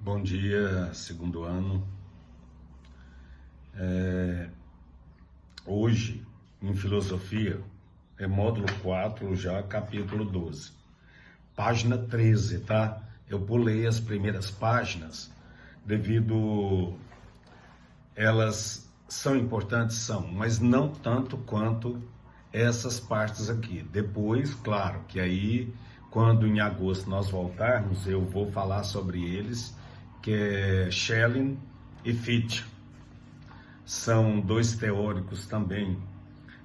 Bom dia, segundo ano. Hoje, em filosofia, é módulo 4, já capítulo 12. Página 13, tá? Eu pulei as primeiras páginas devido elas são importantes, são, mas não tanto quanto essas partes aqui. Depois, claro, que aí, quando em agosto nós voltarmos, eu vou falar sobre eles, que é Schelling e Fichte. São dois teóricos também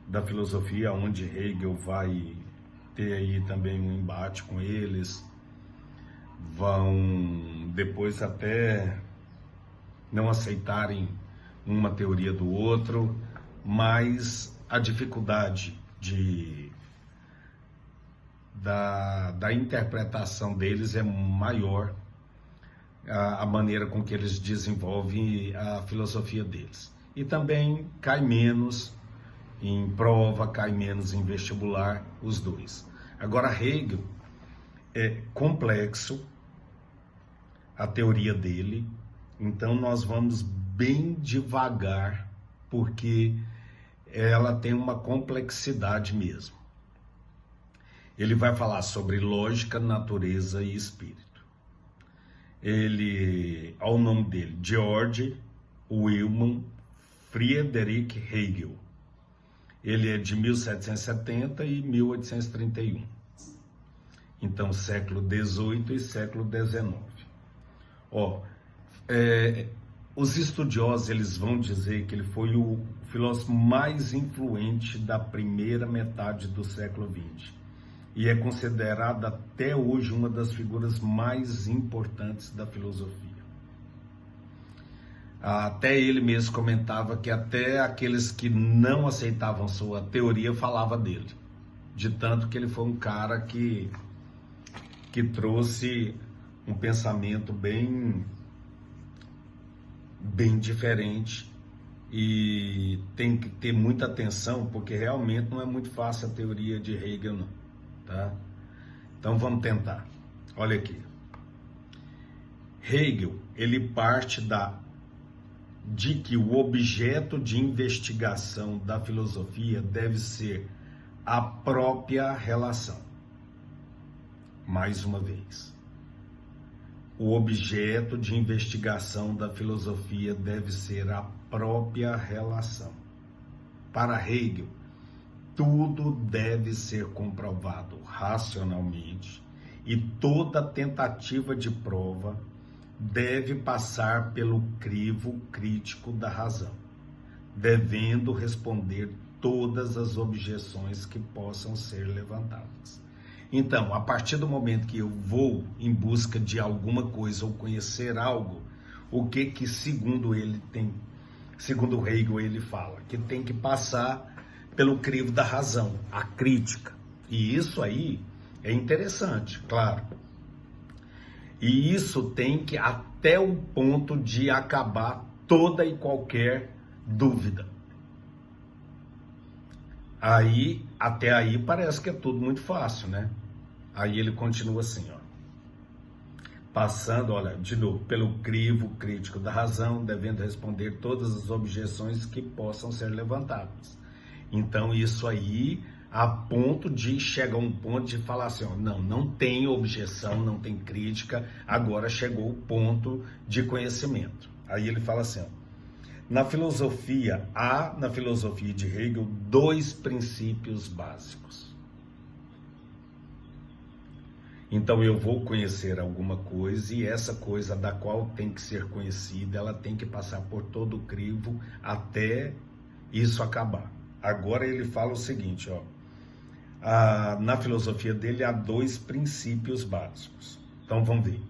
da filosofia, onde Hegel vai ter aí também um embate com eles, vão depois até não aceitarem uma teoria do outro, mas a dificuldade da interpretação deles é maior, a maneira com que eles desenvolvem a filosofia deles. E também cai menos em prova, cai menos em vestibular, os dois. Agora, Hegel é complexo, a teoria dele, então nós vamos bem devagar, porque ela tem uma complexidade mesmo. Ele vai falar sobre lógica, natureza e espírito. Ele, ao nome dele, Georg Wilhelm Friedrich Hegel. Ele é de 1770 e 1831. Então, século XVIII e século XIX. Os estudiosos eles vão dizer que ele foi o filósofo mais influente da primeira metade do século XX. E é considerado até hoje uma das figuras mais importantes da filosofia. Até ele mesmo comentava que até aqueles que não aceitavam sua teoria falavam dele, de tanto que ele foi um cara que trouxe um pensamento bem diferente, e tem que ter muita atenção, porque realmente não é muito fácil a teoria de Hegel, não, tá? Então vamos tentar. Olha aqui. Hegel, ele parte de que o objeto de investigação da filosofia deve ser a própria relação. Mais uma vez. O objeto de investigação da filosofia deve ser a própria relação. Para Hegel, tudo deve ser comprovado racionalmente e toda tentativa de prova deve passar pelo crivo crítico da razão, devendo responder todas as objeções que possam ser levantadas. Então, a partir do momento que eu vou em busca de alguma coisa ou conhecer algo, o que segundo Hegel ele fala? Que tem que passar pelo crivo da razão, a crítica. E isso aí é interessante, claro. E isso tem que até o ponto de acabar toda e qualquer dúvida. Aí, até aí parece que é tudo muito fácil, né? Aí ele continua assim, ó. Passando, olha, de novo, pelo crivo crítico da razão, devendo responder todas as objeções que possam ser levantadas. Então, isso aí, a ponto de chegar a um ponto de falar assim, ó, não tem objeção, não tem crítica, agora chegou o ponto de conhecimento. Aí ele fala assim, ó, na filosofia de Hegel, dois princípios básicos. Então eu vou conhecer alguma coisa, e essa coisa da qual tem que ser conhecida, ela tem que passar por todo o crivo até isso acabar. Agora ele fala o seguinte, ó, na filosofia dele há dois princípios básicos. Então vamos ver.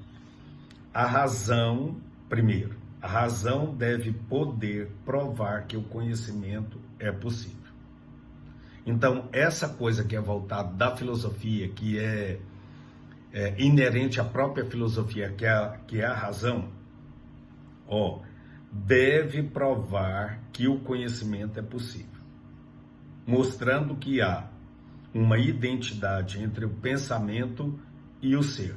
A razão, primeiro, a razão deve poder provar que o conhecimento é possível. Então, essa coisa que é voltada da filosofia, que é inerente à própria filosofia, que é a razão, deve provar que o conhecimento é possível, mostrando que há uma identidade entre o pensamento e o ser.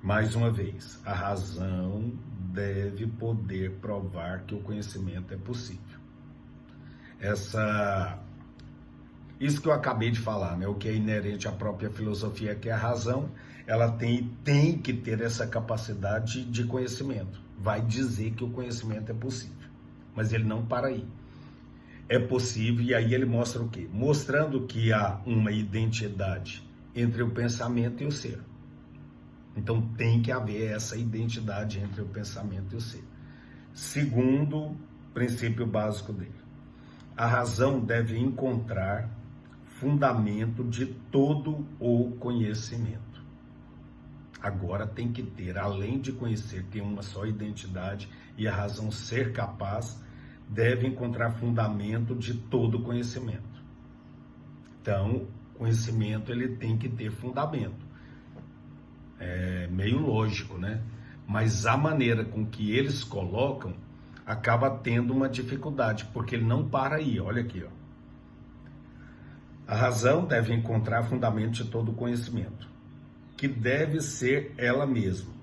Mais uma vez, a razão deve poder provar que o conhecimento é possível. Isso que eu acabei de falar, né? O que é inerente à própria filosofia, que é a razão, ela tem que ter essa capacidade de conhecimento. Vai dizer que o conhecimento é possível, mas ele não para aí. É possível, e aí ele mostra o quê? Mostrando que há uma identidade entre o pensamento e o ser. Então tem que haver essa identidade entre o pensamento e o ser. Segundo princípio básico dele, a razão deve encontrar fundamento de todo o conhecimento. Agora tem que ter, além de conhecer, ter uma só identidade e a razão ser capaz, deve encontrar fundamento de todo o conhecimento. Então, conhecimento ele tem que ter fundamento. É meio lógico, né? Mas a maneira com que eles colocam acaba tendo uma dificuldade, porque ele não para aí. Olha aqui, ó. A razão deve encontrar fundamento de todo o conhecimento, que deve ser ela mesma.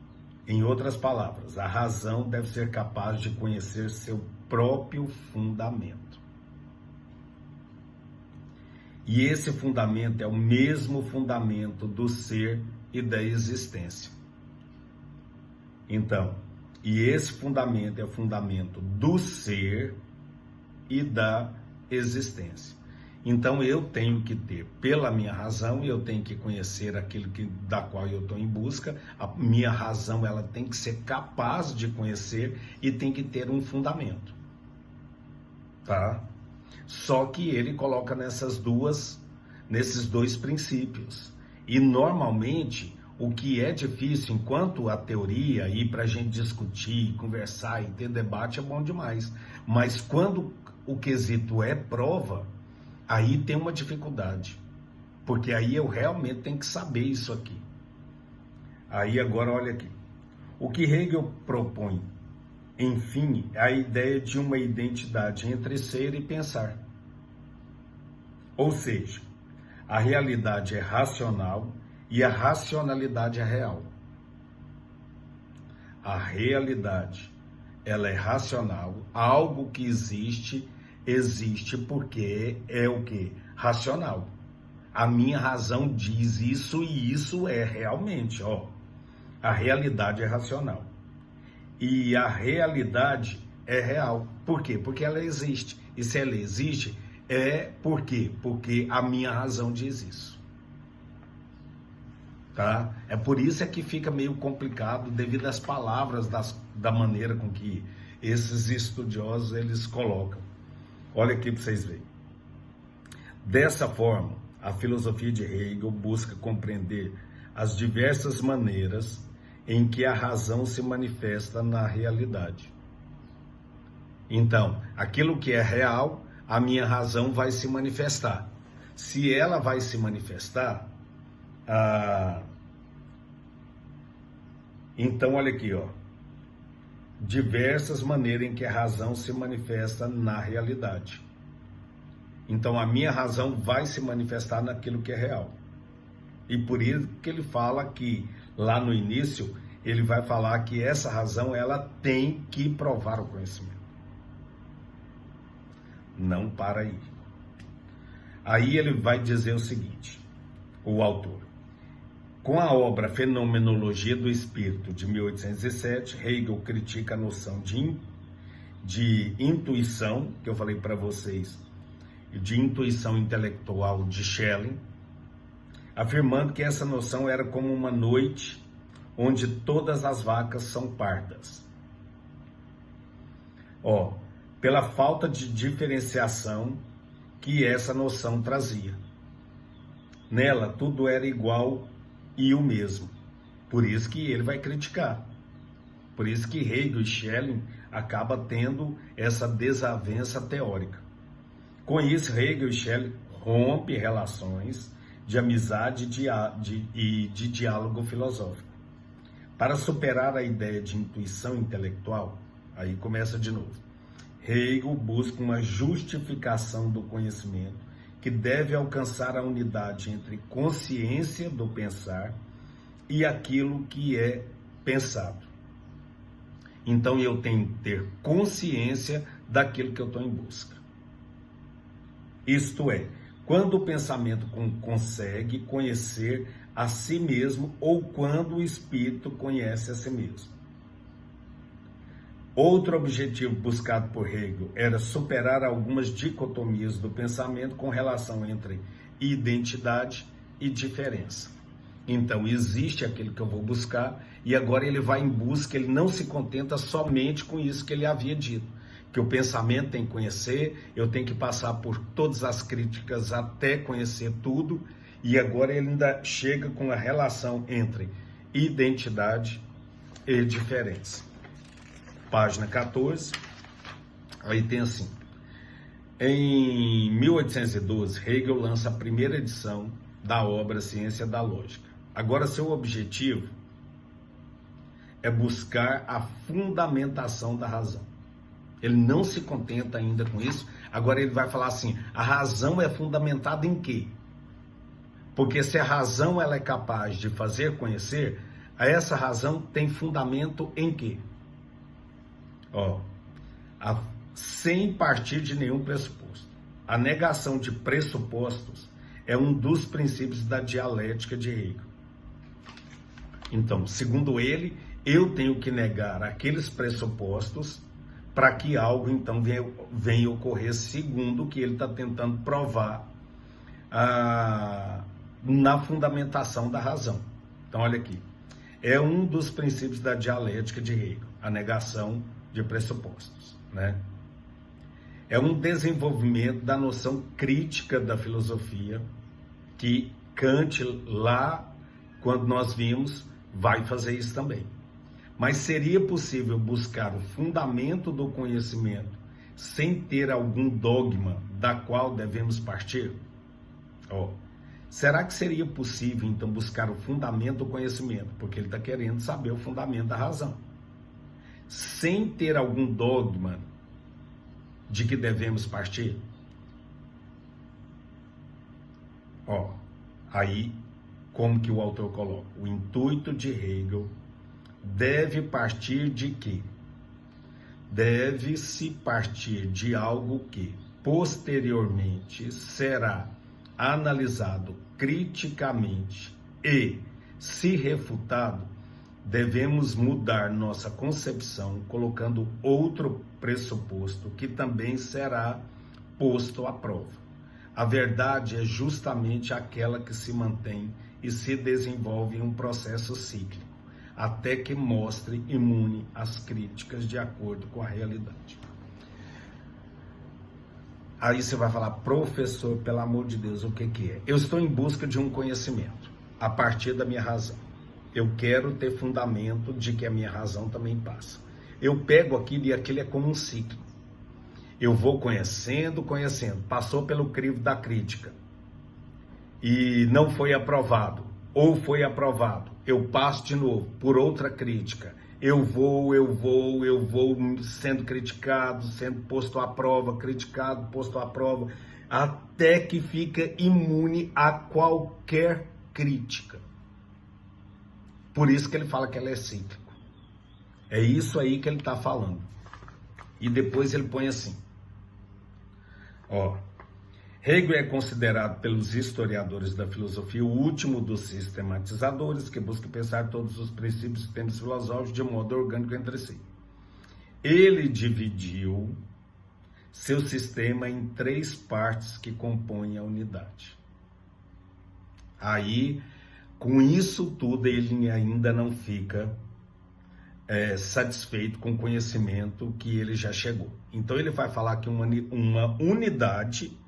Em outras palavras, a razão deve ser capaz de conhecer seu próprio fundamento. E esse fundamento é o mesmo fundamento do ser e da existência. Então, e esse fundamento é o fundamento do ser e da existência. Então eu tenho que ter, pela minha razão, eu tenho que conhecer aquilo da qual eu estou em busca. A minha razão ela tem que ser capaz de conhecer e tem que ter um fundamento, tá? Só que ele coloca nesses dois princípios. E normalmente o que é difícil, enquanto a teoria e para a gente discutir, conversar e ter debate é bom demais. Mas quando o quesito é prova, aí tem uma dificuldade, porque aí eu realmente tenho que saber isso aqui. Aí agora olha aqui, o que Hegel propõe, enfim, é a ideia de uma identidade entre ser e pensar. Ou seja, a realidade é racional e a racionalidade é real. A realidade, ela é racional, algo que existe porque é o quê? Racional. A minha razão diz isso e isso é realmente, ó. A realidade é racional. E a realidade é real. Por quê? Porque ela existe. E se ela existe, por quê? Porque a minha razão diz isso. Tá? É por isso que fica meio complicado devido às palavras da maneira com que esses estudiosos eles colocam. Olha aqui para vocês verem. Dessa forma, a filosofia de Hegel busca compreender as diversas maneiras em que a razão se manifesta na realidade. Então, aquilo que é real, a minha razão vai se manifestar. Se ela vai se manifestar, então olha aqui, ó. Diversas maneiras em que a razão se manifesta na realidade. Então a minha razão vai se manifestar naquilo que é real. E por isso que ele fala que lá no início, ele vai falar que essa razão ela tem que provar o conhecimento. Não para aí. Aí ele vai dizer o seguinte, o autor. Com a obra Fenomenologia do Espírito, de 1807, Hegel critica a noção de intuição, que eu falei para vocês, de intuição intelectual de Schelling, afirmando que essa noção era como uma noite onde todas as vacas são pardas. Pela falta de diferenciação que essa noção trazia. Nela, tudo era igual e o mesmo. Por isso que ele vai criticar. Por isso que Hegel e Schelling acabam tendo essa desavença teórica. Com isso, Hegel e Schelling rompem relações de amizade e de diálogo filosófico. Para superar a ideia de intuição intelectual, aí começa de novo. Hegel busca uma justificação do conhecimento que deve alcançar a unidade entre consciência do pensar e aquilo que é pensado. Então eu tenho que ter consciência daquilo que eu estou em busca. Isto é, quando o pensamento consegue conhecer a si mesmo ou quando o espírito conhece a si mesmo. Outro objetivo buscado por Hegel era superar algumas dicotomias do pensamento com relação entre identidade e diferença. Então, existe aquilo que eu vou buscar e agora ele vai em busca, ele não se contenta somente com isso que ele havia dito, que o pensamento tem que conhecer, eu tenho que passar por todas as críticas até conhecer tudo, e agora ele ainda chega com a relação entre identidade e diferença. Página 14, aí tem assim: em 1812, Hegel lança a primeira edição da obra Ciência da Lógica. Agora, seu objetivo é buscar a fundamentação da razão. Ele não se contenta ainda com isso, agora ele vai falar assim, a razão é fundamentada em quê? Porque se a razão ela é capaz de fazer conhecer, essa razão tem fundamento em quê? Sem partir de nenhum pressuposto. A negação de pressupostos é um dos princípios da dialética de Hegel. Então, segundo ele, eu tenho que negar aqueles pressupostos para que algo então venha ocorrer segundo o que ele está tentando provar na fundamentação da razão. Então, olha aqui, é um dos princípios da dialética de Hegel, a negação de pressupostos, né? É um desenvolvimento da noção crítica da filosofia que Kant, lá, quando nós vimos, vai fazer isso também. Mas seria possível buscar o fundamento do conhecimento sem ter algum dogma da qual devemos partir? Será que seria possível, então, buscar o fundamento do conhecimento? Porque ele está querendo saber o fundamento da razão. Sem ter algum dogma de que devemos partir? Aí, como que o autor coloca? O intuito de Hegel deve partir de quê? Deve-se partir de algo que, posteriormente, será analisado criticamente e, se refutado, devemos mudar nossa concepção colocando outro pressuposto que também será posto à prova. A verdade é justamente aquela que se mantém e se desenvolve em um processo cíclico, até que mostre imune às críticas de acordo com a realidade. Aí você vai falar, professor, pelo amor de Deus, o que é? Eu estou em busca de um conhecimento, a partir da minha razão. Eu quero ter fundamento de que a minha razão também passa. Eu pego aquilo e aquilo é como um ciclo. Eu vou conhecendo, passou pelo crivo da crítica e não foi aprovado, ou foi aprovado, eu passo de novo por outra crítica. Eu vou sendo criticado, sendo posto à prova, criticado, posto à prova, até que fica imune a qualquer crítica. Por isso que ele fala que ela é cíclico. É isso aí que ele está falando. E depois ele põe assim. Hegel é considerado pelos historiadores da filosofia o último dos sistematizadores que busca pensar todos os princípios e temas filosóficos de modo orgânico entre si. Ele dividiu seu sistema em 3 partes que compõem a unidade. Aí, com isso tudo, ele ainda não fica satisfeito com o conhecimento que ele já chegou. Então, ele vai falar que uma unidade,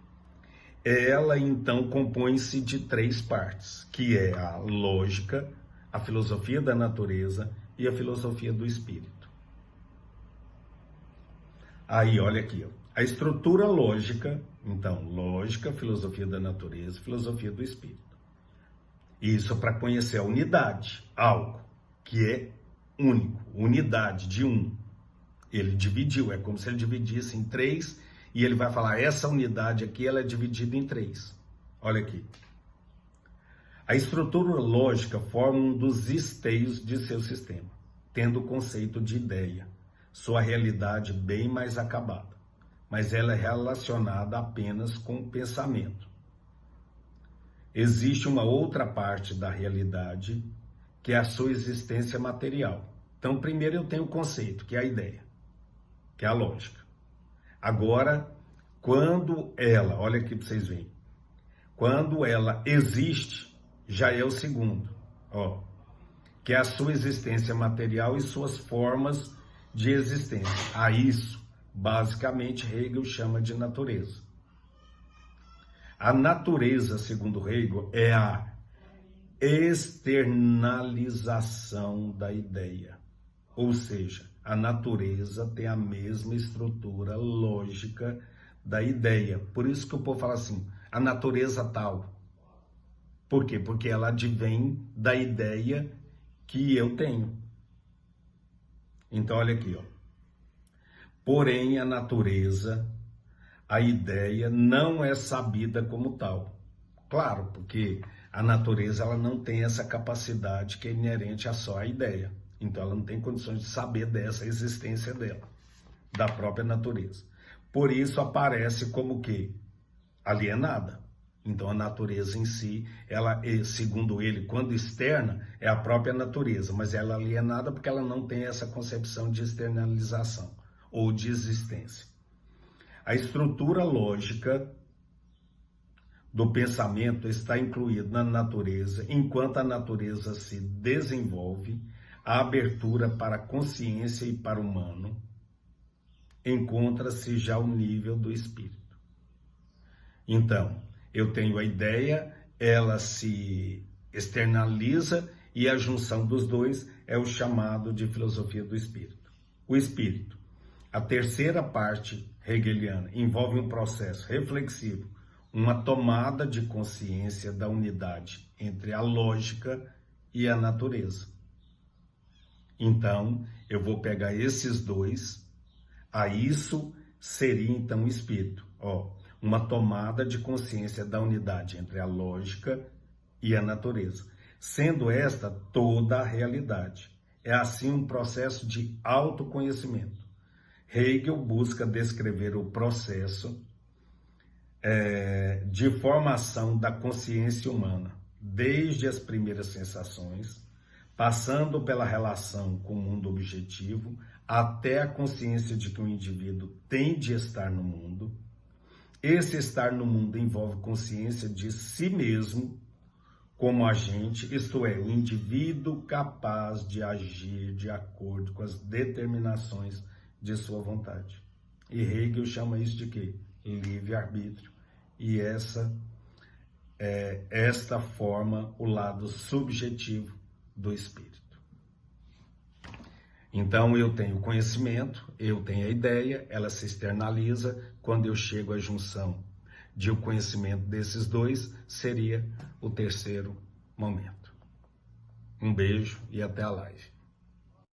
ela então compõe-se de 3 partes, que é a lógica, a filosofia da natureza e a filosofia do espírito. Aí, olha aqui, a estrutura lógica, então, lógica, filosofia da natureza, filosofia do espírito. Isso para conhecer a unidade, algo que é único, unidade de um. Ele dividiu, é como se ele dividisse em 3, e ele vai falar, essa unidade aqui, ela é dividida em 3. Olha aqui. A estrutura lógica forma um dos esteios de seu sistema. tendo o conceito de ideia, sua realidade bem mais acabada, mas ela é relacionada apenas com o pensamento. Existe uma outra parte da realidade, que é a sua existência material. Então, primeiro eu tenho o conceito, que é a ideia, que é a lógica. Agora, quando ela, olha aqui para vocês verem, quando ela existe, já é o segundo, ó, que é a sua existência material e suas formas de existência. A isso, basicamente, Hegel chama de natureza. A natureza, segundo Hegel, é a externalização da ideia. Ou seja, a natureza tem a mesma estrutura lógica da ideia. Por isso que o povo fala assim, a natureza tal. Por quê? Porque ela advém da ideia que eu tenho. Então, olha aqui, ó. Porém, a natureza, a ideia, não é sabida como tal. Claro, porque a natureza ela não tem essa capacidade que é inerente a só a ideia. Então, ela não tem condições de saber dessa existência dela, da própria natureza. Por isso, aparece como que? Alienada. Então, a natureza em si, ela, segundo ele, quando externa, é a própria natureza, mas ela é alienada porque ela não tem essa concepção de externalização ou de existência. A estrutura lógica do pensamento está incluída na natureza, enquanto a natureza se desenvolve, a abertura para a consciência e para o humano encontra-se já ao nível do espírito. Então, eu tenho a ideia, ela se externaliza e a junção dos dois é o chamado de filosofia do espírito. O espírito, a terceira parte hegeliana, envolve um processo reflexivo, uma tomada de consciência da unidade entre a lógica e a natureza. Então, eu vou pegar esses dois, a isso seria então o espírito, ó, uma tomada de consciência da unidade entre a lógica e a natureza, sendo esta toda a realidade. É assim um processo de autoconhecimento. Hegel busca descrever o processo de formação da consciência humana, desde as primeiras sensações, passando pela relação com o mundo objetivo, até a consciência de que o indivíduo tem de estar no mundo. Esse estar no mundo envolve consciência de si mesmo como agente, isto é, o indivíduo capaz de agir de acordo com as determinações de sua vontade. E Hegel chama isso de quê? Livre-arbítrio. E esta forma o lado subjetivo do espírito. Então eu tenho conhecimento, eu tenho a ideia, ela se externaliza. Quando eu chego à junção de o conhecimento desses dois, seria o terceiro momento. Um beijo e até a live.